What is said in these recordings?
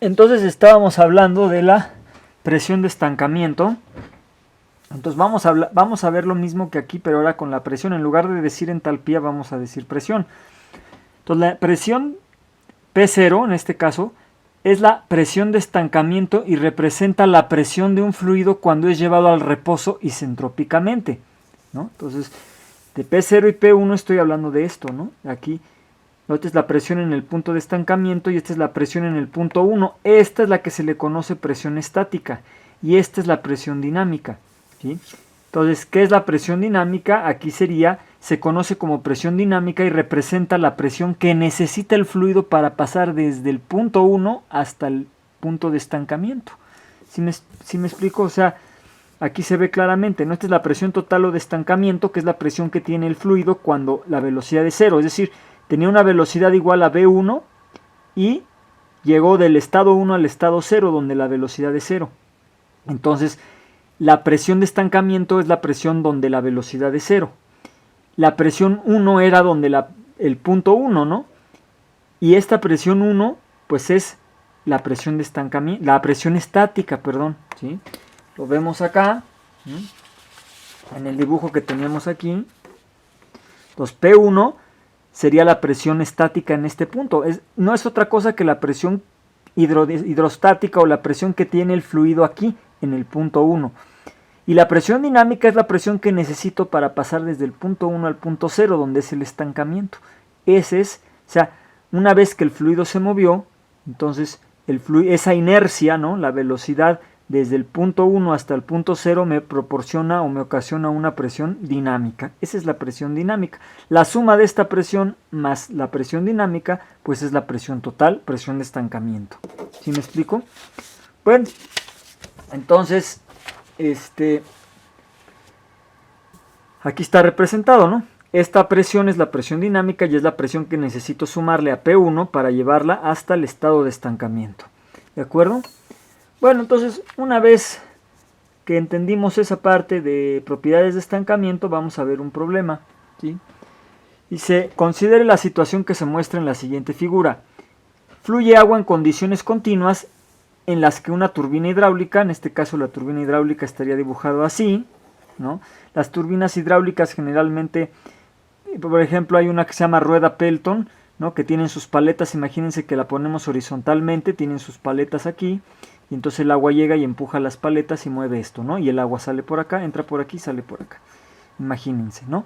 Entonces estábamos hablando de la presión de estancamiento. Entonces vamos a ver lo mismo que aquí, pero ahora con la presión. En lugar de decir entalpía, vamos a decir presión. Entonces la presión P0, en este caso, es la presión de estancamiento y representa la presión de un fluido cuando es llevado al reposo isentrópicamente, ¿no? Entonces, de P0 y P1 estoy hablando de esto, ¿no? Aquí, esta es la presión en el punto de estancamiento y esta es la presión en el punto 1. Esta es la que se le conoce presión estática y esta es la presión dinámica, ¿sí? Entonces, ¿qué es la presión dinámica? Aquí se conoce como presión dinámica y representa la presión que necesita el fluido para pasar desde el punto 1 hasta el punto de estancamiento. ¿Sí me explico? O sea, aquí se ve claramente, ¿no? Esta es la presión total o de estancamiento, que es la presión que tiene el fluido cuando la velocidad es cero. Es decir, tenía una velocidad igual a V1 y llegó del estado 1 al estado 0, donde la velocidad es 0. Entonces, la presión de estancamiento es la presión donde la velocidad es 0. La presión 1 era donde el punto 1, ¿no? Y esta presión 1, pues es la presión de estancamiento, la presión estática, perdón, ¿sí? Lo vemos acá, ¿sí? En el dibujo que teníamos aquí. Entonces P1 sería la presión estática en este punto. No es otra cosa que la presión hidrostática o la presión que tiene el fluido aquí en el punto 1. Y la presión dinámica es la presión que necesito para pasar desde el punto 1 al punto 0, donde es el estancamiento. O sea, una vez que el fluido se movió, entonces esa inercia, ¿no? La velocidad desde el punto 1 hasta el punto 0 me proporciona o me ocasiona una presión dinámica. Esa es la presión dinámica. La suma de esta presión más la presión dinámica, pues es la presión total, presión de estancamiento. ¿Sí me explico? Bueno, entonces, aquí está representado, ¿no? Esta presión es la presión dinámica y es la presión que necesito sumarle a P1 para llevarla hasta el estado de estancamiento. ¿De acuerdo? Bueno, entonces, una vez que entendimos esa parte de propiedades de estancamiento, vamos a ver un problema, ¿sí? Dice, considere la situación que se muestra en la siguiente figura. Fluye agua en condiciones continuas en las que una turbina hidráulica, en este caso la turbina hidráulica estaría dibujado así, ¿no? Las turbinas hidráulicas generalmente, por ejemplo, hay una que se llama rueda Pelton, ¿no? Que tienen sus paletas, imagínense que la ponemos horizontalmente, tienen sus paletas aquí, y entonces el agua llega y empuja las paletas y mueve esto, ¿no? Y el agua sale por acá, entra por aquí, sale por acá. Imagínense, ¿no?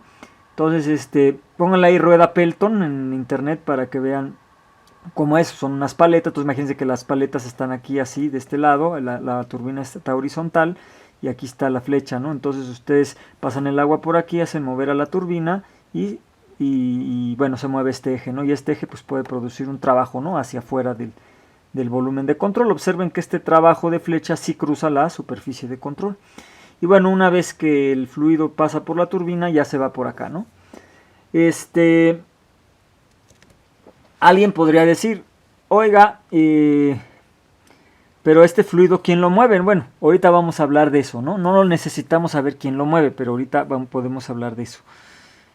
Entonces, pónganle ahí rueda Pelton en internet para que vean cómo es. Son unas paletas, entonces imagínense que las paletas están aquí así, de este lado, la turbina está horizontal y aquí está la flecha, ¿no? Entonces ustedes pasan el agua por aquí, hacen mover a la turbina y bueno, se mueve este eje, ¿no? Y este eje pues puede producir un trabajo, ¿no? Hacia afuera del volumen de control. Observen que este trabajo de flecha sí cruza la superficie de control. Y bueno, una vez que el fluido pasa por la turbina, ya se va por acá, ¿no? Alguien podría decir, oiga, pero este fluido, ¿quién lo mueve? Bueno, ahorita vamos a hablar de eso, ¿no? No lo necesitamos saber quién lo mueve, pero ahorita podemos hablar de eso.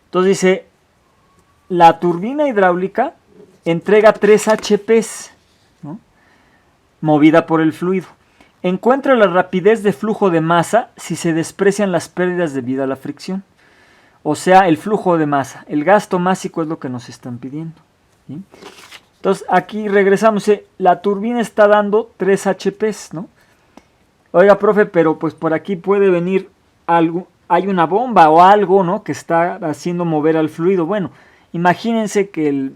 Entonces dice, la turbina hidráulica entrega 3 HPs, ¿no? Movida por el fluido. Encuentra la rapidez de flujo de masa si se desprecian las pérdidas debido a la fricción. O sea, el flujo de masa. El gasto másico es lo que nos están pidiendo, ¿sí? Entonces aquí regresamos. La turbina está dando 3 HPs, ¿no? Oiga, profe, pero pues por aquí puede venir algo. Hay una bomba o algo, ¿no? Que está haciendo mover al fluido. Bueno, imagínense que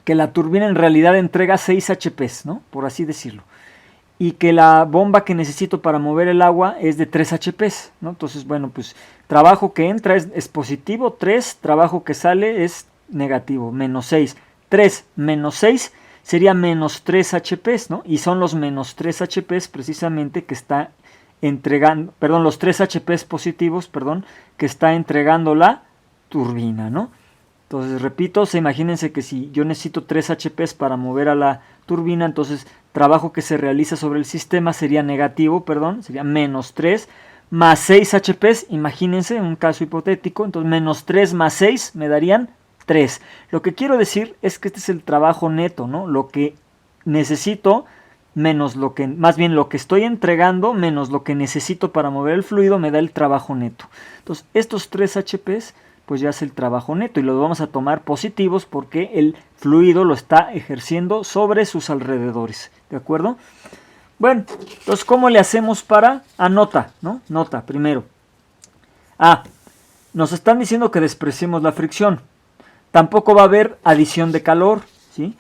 la turbina en realidad entrega 6 HPs, ¿no? Por así decirlo. Y que la bomba que necesito para mover el agua es de 3 HPs, ¿no? Entonces, bueno, pues trabajo que entra es positivo, 3, trabajo que sale es negativo, menos 6. 3 menos 6 sería menos 3 HPs, ¿no? Y son los menos 3 HPs precisamente que está entregando, perdón, los 3 HPs positivos, perdón, que está entregando la turbina, ¿no? Entonces, repito, imagínense que si yo necesito 3 HPs para mover a la turbina, entonces trabajo que se realiza sobre el sistema sería negativo, perdón, sería menos 3 más 6 HPs, imagínense, en un caso hipotético, entonces menos 3 más 6 me darían 3. Lo que quiero decir es que este es el trabajo neto, ¿no? Lo que necesito menos más bien lo que estoy entregando menos lo que necesito para mover el fluido me da el trabajo neto. Entonces, estos 3 HPs pues ya es el trabajo neto y los vamos a tomar positivos porque el fluido lo está ejerciendo sobre sus alrededores, ¿de acuerdo? Bueno, entonces, ¿cómo le hacemos para nota, ¿no? Nota, primero. Nos están diciendo que despreciemos la fricción. Tampoco va a haber adición de calor, ¿sí?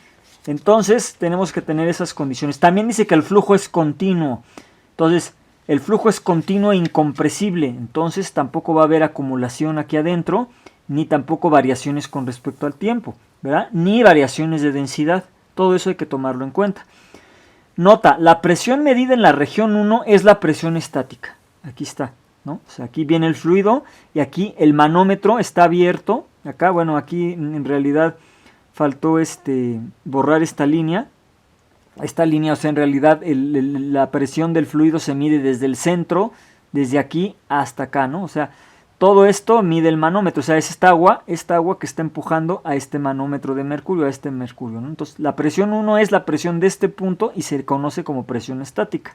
Entonces, tenemos que tener esas condiciones. También dice que el flujo es continuo. Entonces, el flujo es continuo e incompresible. Entonces, tampoco va a haber acumulación aquí adentro, ni tampoco variaciones con respecto al tiempo, ¿verdad? Ni variaciones de densidad. Todo eso hay que tomarlo en cuenta. Nota, la presión medida en la región 1 es la presión estática. Aquí está, ¿no? O sea, aquí viene el fluido y aquí el manómetro está abierto. Acá, bueno, aquí en realidad faltó borrar esta línea. Esta línea, o sea, en realidad la presión del fluido se mide desde el centro, desde aquí hasta acá, ¿no? O sea, todo esto mide el manómetro, o sea, es esta agua que está empujando a este manómetro de mercurio, a este mercurio, ¿no? Entonces, la presión 1 es la presión de este punto y se conoce como presión estática.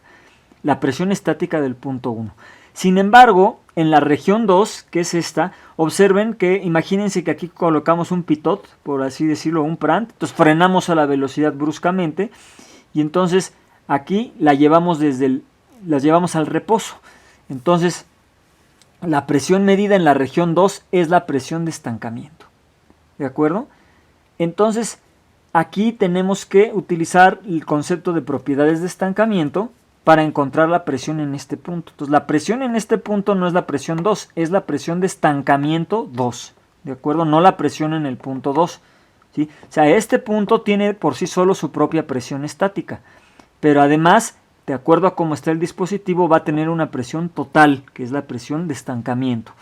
La presión estática del punto 1. Sin embargo, en la región 2, que es esta, observen que, imagínense que aquí colocamos un pitot, por así decirlo, un prant, entonces frenamos a la velocidad bruscamente y entonces aquí las llevamos al reposo. Entonces, la presión medida en la región 2 es la presión de estancamiento. ¿De acuerdo? Entonces, aquí tenemos que utilizar el concepto de propiedades de estancamiento para encontrar la presión en este punto. Entonces, la presión en este punto no es la presión 2, es la presión de estancamiento 2. ¿De acuerdo? No la presión en el punto 2. ¿Sí? O sea, este punto tiene por sí solo su propia presión estática. Pero además, de acuerdo a cómo está el dispositivo, va a tener una presión total, que es la presión de estancamiento.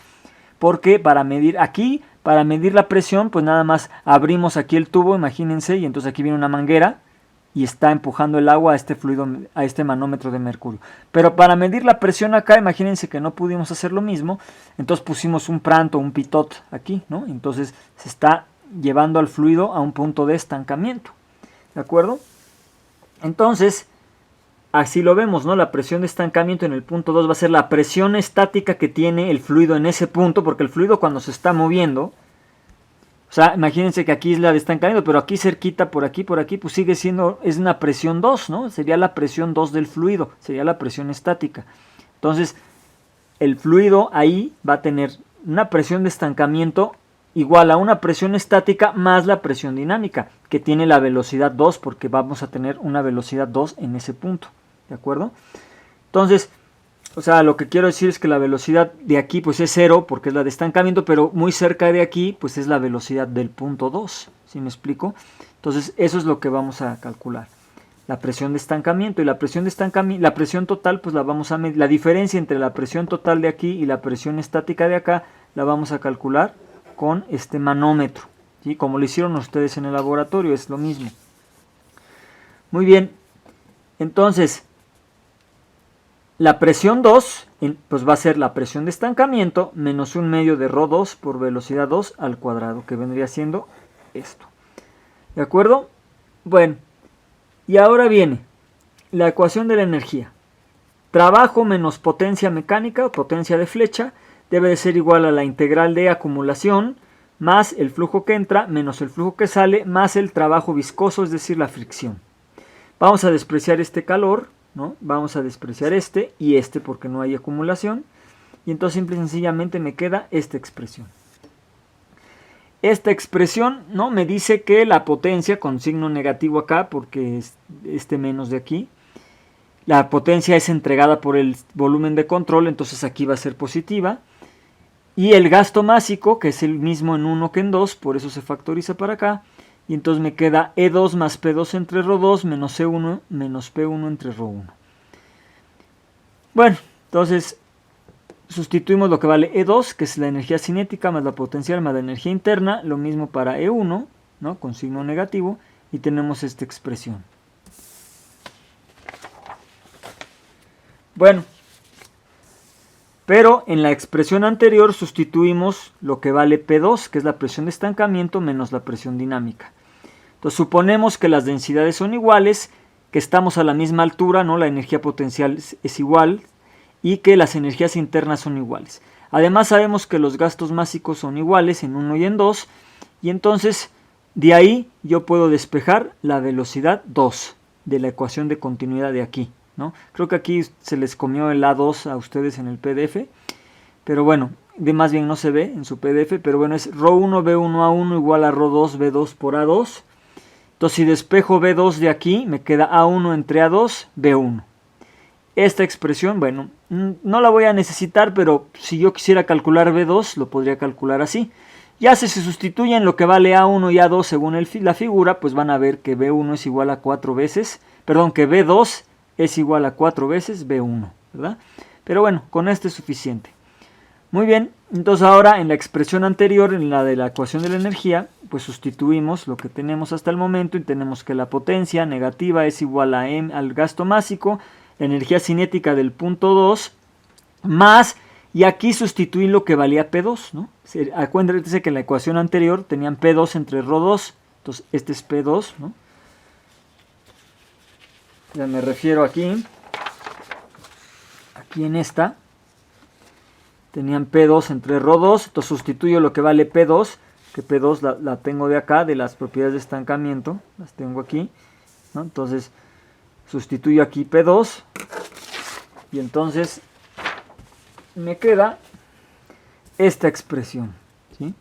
Porque para medir la presión, pues nada más abrimos aquí el tubo, imagínense, y entonces aquí viene una manguera y está empujando el agua a este fluido, a este manómetro de mercurio. Pero para medir la presión acá, imagínense que no pudimos hacer lo mismo, entonces pusimos un pranto, un pitot aquí, ¿no? Entonces se está llevando al fluido a un punto de estancamiento, ¿de acuerdo? Entonces, así lo vemos, ¿no? La presión de estancamiento en el punto 2 va a ser la presión estática que tiene el fluido en ese punto, porque el fluido cuando se está moviendo, o sea, imagínense que aquí es la de estancamiento, pero aquí cerquita, por aquí, pues sigue siendo, es una presión 2, ¿no? Sería la presión 2 del fluido, sería la presión estática. Entonces, el fluido ahí va a tener una presión de estancamiento igual a una presión estática más la presión dinámica, que tiene la velocidad 2, porque vamos a tener una velocidad 2 en ese punto, ¿de acuerdo? Entonces, o sea, lo que quiero decir es que la velocidad de aquí pues es 0 porque es la de estancamiento, pero muy cerca de aquí pues es la velocidad del punto 2, ¿sí me explico? Entonces eso es lo que vamos a calcular, la presión de estancamiento, y la presión total pues la vamos a medir, la diferencia entre la presión total de aquí y la presión estática de acá la vamos a calcular con este manómetro, ¿sí? Como lo hicieron ustedes en el laboratorio, es lo mismo. Muy bien, entonces la presión 2 pues va a ser la presión de estancamiento menos 1/2 de ρ2 por velocidad 2 al cuadrado, que vendría siendo esto. ¿De acuerdo? Bueno, y ahora viene la ecuación de la energía. Trabajo menos potencia mecánica o potencia de flecha debe de ser igual a la integral de acumulación más el flujo que entra menos el flujo que sale más el trabajo viscoso, es decir, la fricción. Vamos a despreciar este calor, ¿no? Vamos a despreciar este y este porque no hay acumulación, y entonces simple y sencillamente me queda esta expresión. Esta expresión, ¿no?, me dice que la potencia, con signo negativo acá porque es este menos de aquí, la potencia es entregada por el volumen de control, entonces aquí va a ser positiva, y el gasto másico, que es el mismo en 1 que en 2, por eso se factoriza para acá, y entonces me queda E2 más P2 entre ρ2 menos C1 menos P1 entre ρ1. Bueno, entonces sustituimos lo que vale E2, que es la energía cinética, más la potencial, más la energía interna, lo mismo para E1, ¿no?, con signo negativo, y tenemos esta expresión. Bueno, pero en la expresión anterior sustituimos lo que vale P2, que es la presión de estancamiento, menos la presión dinámica. Entonces suponemos que las densidades son iguales, que estamos a la misma altura, ¿no? La energía potencial es igual y que las energías internas son iguales. Además sabemos que los gastos másicos son iguales en 1 y en 2, y entonces de ahí yo puedo despejar la velocidad 2 de la ecuación de continuidad de aquí, ¿no? Creo que aquí se les comió el A2 a ustedes en el PDF, pero bueno, más bien no se ve en su PDF, pero bueno, es ρ1 B1A1 igual a ρ2 B2 por A2. Entonces si despejo B2 de aquí, me queda A1 entre A2, B1. Esta expresión, bueno, no la voy a necesitar, pero si yo quisiera calcular B2, lo podría calcular así. Ya si se sustituyen lo que vale A1 y A2 según la figura, pues van a ver que B1 es igual a 4 veces, perdón, que B2 es igual a 4 veces B1, ¿verdad? Pero bueno, con esto es suficiente. Muy bien, entonces ahora en la expresión anterior, en la de la ecuación de la energía, pues sustituimos lo que tenemos hasta el momento y tenemos que la potencia negativa es igual a M al gasto másico, la energía cinética del punto 2, más, y aquí sustituí lo que valía P2, ¿no? Acuérdense que en la ecuación anterior tenían P2 entre ρ2, entonces este es P2, ¿no? Ya me refiero aquí en esta. Tenían P2 entre ρ2, entonces sustituyo lo que vale P2, que P2 la tengo de acá, de las propiedades de estancamiento, las tengo aquí, ¿no? Entonces sustituyo aquí P2 y entonces me queda esta expresión, ¿sí?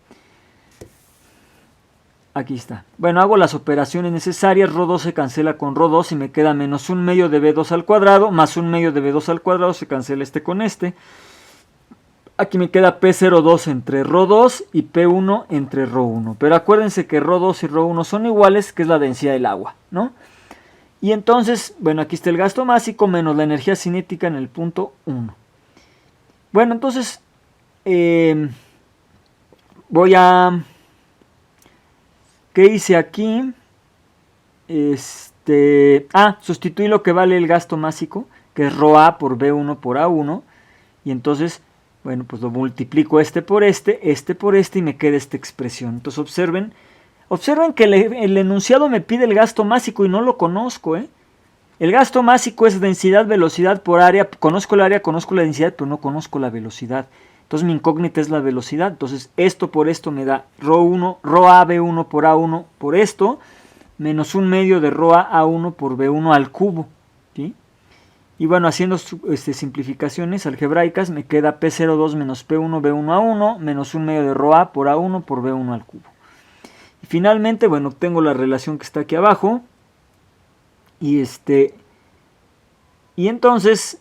Aquí está. Bueno, hago las operaciones necesarias, ρ2 se cancela con ρ2 y me queda menos 1 medio de B2 al cuadrado, más 1 medio de B2 al cuadrado, se cancela este con este. Aquí me queda P02 entre ρ2 y P1 entre ρ1. Pero acuérdense que ρ2 y ρ1 son iguales, que es la densidad del agua, ¿no? Y entonces, bueno, aquí está el gasto másico menos la energía cinética en el punto 1. Bueno, entonces voy a... ¿Qué hice aquí? Sustituí lo que vale el gasto másico, que es ρA por B1 por A1. Y entonces... bueno, pues lo multiplico este por este y me queda esta expresión. Entonces observen que el enunciado me pide el gasto másico y no lo conozco, ¿eh? El gasto másico es densidad, velocidad por área. Conozco el área, conozco la densidad, pero no conozco la velocidad. Entonces mi incógnita es la velocidad. Entonces esto por esto me da ρA B1 por A1 por esto, menos 1 medio de ρA A1 por B1 al cubo, ¿sí? Y bueno, haciendo simplificaciones algebraicas, me queda P02 menos P1 B1A1 menos 1 medio de ρA por A1 por B1 al cubo. Y finalmente, bueno, obtengo la relación que está aquí abajo. Y entonces,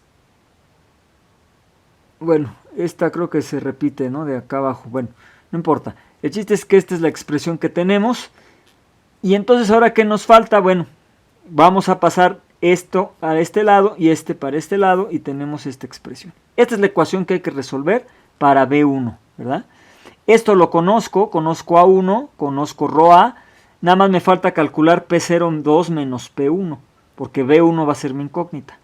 bueno, esta creo que se repite, ¿no? De acá abajo. Bueno, no importa. El chiste es que esta es la expresión que tenemos. Y entonces, ¿ahora qué nos falta? Bueno, vamos a pasar esto a este lado y este para este lado y tenemos esta expresión. Esta es la ecuación que hay que resolver para B1, ¿verdad? Esto lo conozco A1, conozco ρA, nada más me falta calcular P02 menos P1, porque B1 va a ser mi incógnita.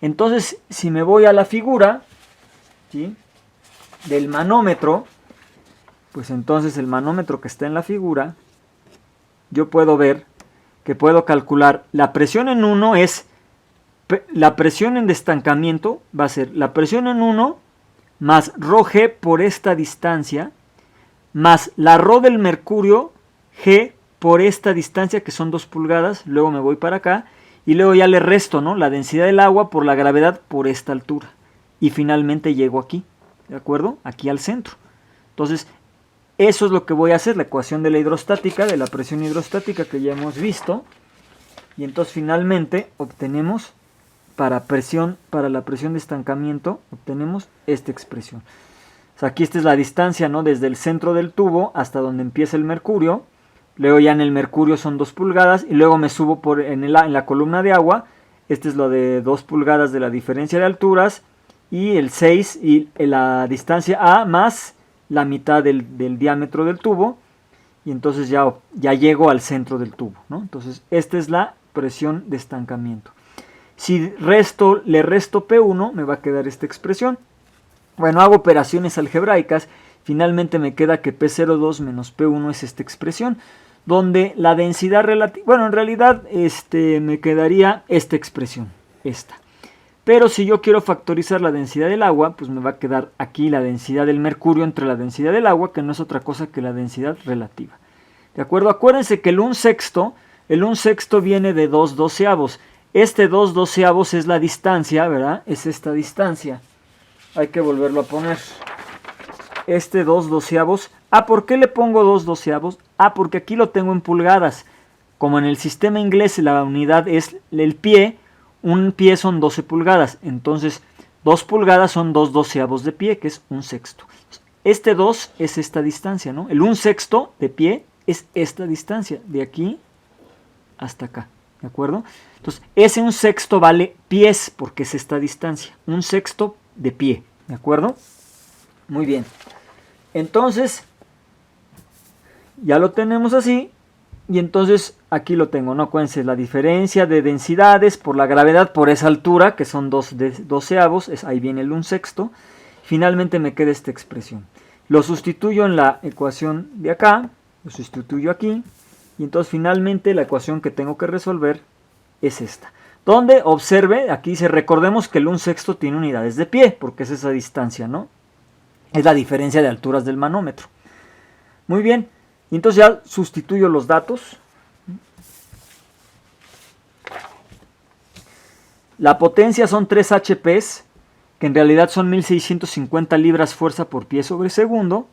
Entonces, si me voy a la figura, ¿sí?, del manómetro, pues entonces el manómetro que está en la figura, yo puedo ver que puedo calcular la presión en 1 es, la presión en estancamiento va a ser la presión en 1 más ρg por esta distancia, más la ρ del mercurio G por esta distancia que son 2 pulgadas, luego me voy para acá y luego ya le resto, ¿no?, la densidad del agua por la gravedad por esta altura. Y finalmente llego aquí, ¿de acuerdo? Aquí al centro. Entonces, eso es lo que voy a hacer, la ecuación de la hidrostática, de la presión hidrostática que ya hemos visto. Y entonces finalmente obtenemos para la presión de estancamiento, obtenemos esta expresión. O sea, aquí esta es la distancia, ¿no?, desde el centro del tubo hasta donde empieza el mercurio. Luego ya en el mercurio son 2 pulgadas y luego me subo en la columna de agua. Este es lo de 2 pulgadas de la diferencia de alturas y el 6 y la distancia A más la mitad del diámetro del tubo, y entonces ya llego al centro del tubo, ¿no? Entonces esta es la presión de estancamiento. Si le resto P1, me va a quedar esta expresión. Bueno, hago operaciones algebraicas, finalmente me queda que P02 menos P1 es esta expresión. donde la densidad relativa, bueno, en realidad me quedaría esta expresión, esta. Pero si yo quiero factorizar la densidad del agua, pues me va a quedar aquí la densidad del mercurio entre la densidad del agua, que no es otra cosa que la densidad relativa. ¿De acuerdo? Acuérdense que el 1/6 viene de 2/12. Este 2/12 es la distancia, ¿verdad? Es esta distancia. Hay que volverlo a poner. Este 2/12. ¿Por qué le pongo 2/12? Porque aquí lo tengo en pulgadas. Como en el sistema inglés la unidad es el pie, un pie son 12 pulgadas. Entonces, 2 pulgadas son 2/12 de pie, que es 1/6. Este 2 es esta distancia, ¿no? El 1/6 de pie es esta distancia, de aquí hasta acá, ¿de acuerdo? Entonces, ese 1/6 vale pies, porque es esta distancia. 1/6 de pie, ¿de acuerdo? Muy bien. Entonces, ya lo tenemos así. Y entonces, aquí lo tengo, ¿no? Acuérdense, la diferencia de densidades por la gravedad por esa altura, que son 2/12, ahí viene el 1/6. Finalmente me queda esta expresión. Lo sustituyo en la ecuación de acá, lo sustituyo aquí. Y entonces finalmente la ecuación que tengo que resolver es esta. Donde, observe, aquí dice, recordemos que el 1/6 tiene unidades de pie, porque es esa distancia, ¿no? Es la diferencia de alturas del manómetro. Muy bien, y entonces ya sustituyo los datos. La potencia son 3 HPs, que en realidad son 1650 libras fuerza por pie sobre segundo.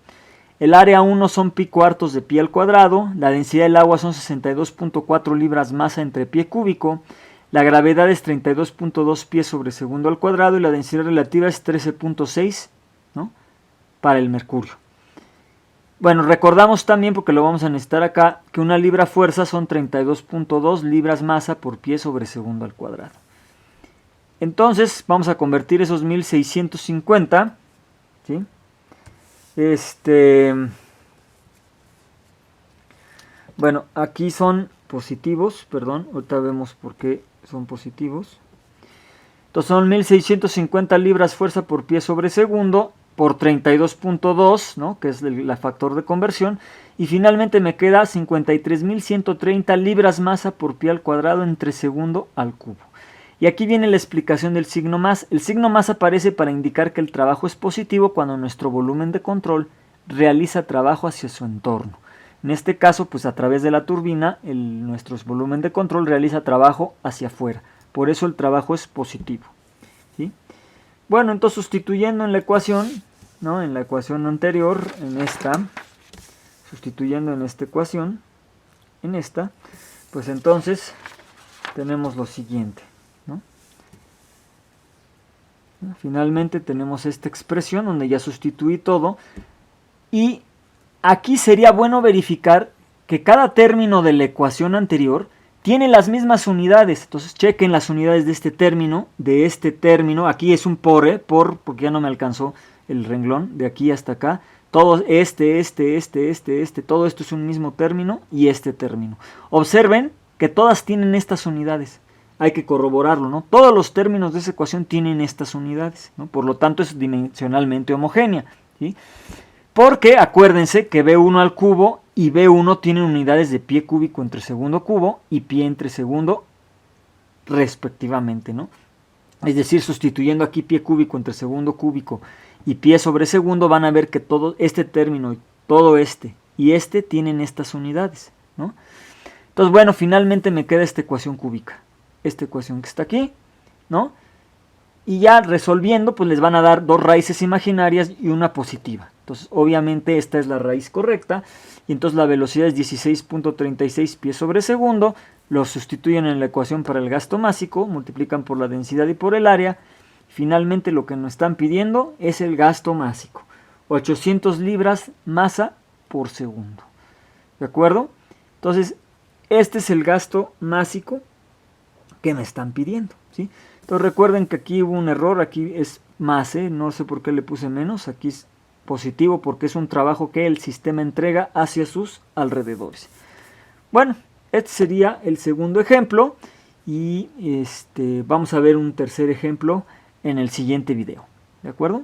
El área 1 son pi cuartos de pie al cuadrado. La densidad del agua son 62.4 libras masa entre pie cúbico. La gravedad es 32.2 pies sobre segundo al cuadrado. Y la densidad relativa es 13.6, ¿no? Para el mercurio. Bueno, recordamos también, porque lo vamos a necesitar acá, que una libra fuerza son 32.2 libras masa por pie sobre segundo al cuadrado. Entonces, vamos a convertir esos 1650, ¿sí? Bueno, aquí son positivos, perdón, ahorita vemos por qué son positivos. Entonces son 1650 libras fuerza por pie sobre segundo por 32.2, ¿no? Que es el factor de conversión. Y finalmente me queda 53.130 libras masa por pie al cuadrado entre segundo al cubo. Y aquí viene la explicación del signo más. El signo más aparece para indicar que el trabajo es positivo cuando nuestro volumen de control realiza trabajo hacia su entorno. En este caso, pues a través de la turbina, nuestro volumen de control realiza trabajo hacia afuera. Por eso el trabajo es positivo, ¿sí? Bueno, entonces sustituyendo en la ecuación, ¿no? En la ecuación anterior, en esta, sustituyendo en esta ecuación, en esta, pues entonces tenemos lo siguiente, ¿no? Finalmente tenemos esta expresión donde ya sustituí todo. Y aquí sería bueno verificar que cada término de la ecuación anterior tiene las mismas unidades. Entonces chequen las unidades de este término, aquí es un porque ya no me alcanzó el renglón, de aquí hasta acá. Todo todo esto es un mismo término y este término. Observen que todas tienen estas unidades. Hay que corroborarlo, ¿no? Todos los términos de esa ecuación tienen estas unidades, ¿no? Por lo tanto es dimensionalmente homogénea, ¿sí? Porque acuérdense que B1 al cubo y B1 tienen unidades de pie cúbico entre segundo cubo y pie entre segundo respectivamente, ¿no? Es decir, sustituyendo aquí pie cúbico entre segundo cúbico y pie sobre segundo, van a ver que todo este término, todo este y este tienen estas unidades, ¿no? Entonces, bueno, finalmente me queda esta ecuación cúbica, esta ecuación que está aquí, ¿no? Y ya resolviendo, pues les van a dar dos raíces imaginarias y una positiva. Entonces, obviamente esta es la raíz correcta. Y entonces la velocidad es 16.36 pies sobre segundo. Lo sustituyen en la ecuación para el gasto másico. Multiplican por la densidad y por el área. Finalmente lo que nos están pidiendo es el gasto másico. 800 libras masa por segundo. ¿De acuerdo? Entonces, este es el gasto másico que me están pidiendo, ¿sí? Entonces recuerden que aquí hubo un error, aquí es más, no sé por qué le puse menos, aquí es positivo porque es un trabajo que el sistema entrega hacia sus alrededores. Bueno, este sería el segundo ejemplo y vamos a ver un tercer ejemplo en el siguiente video, ¿de acuerdo?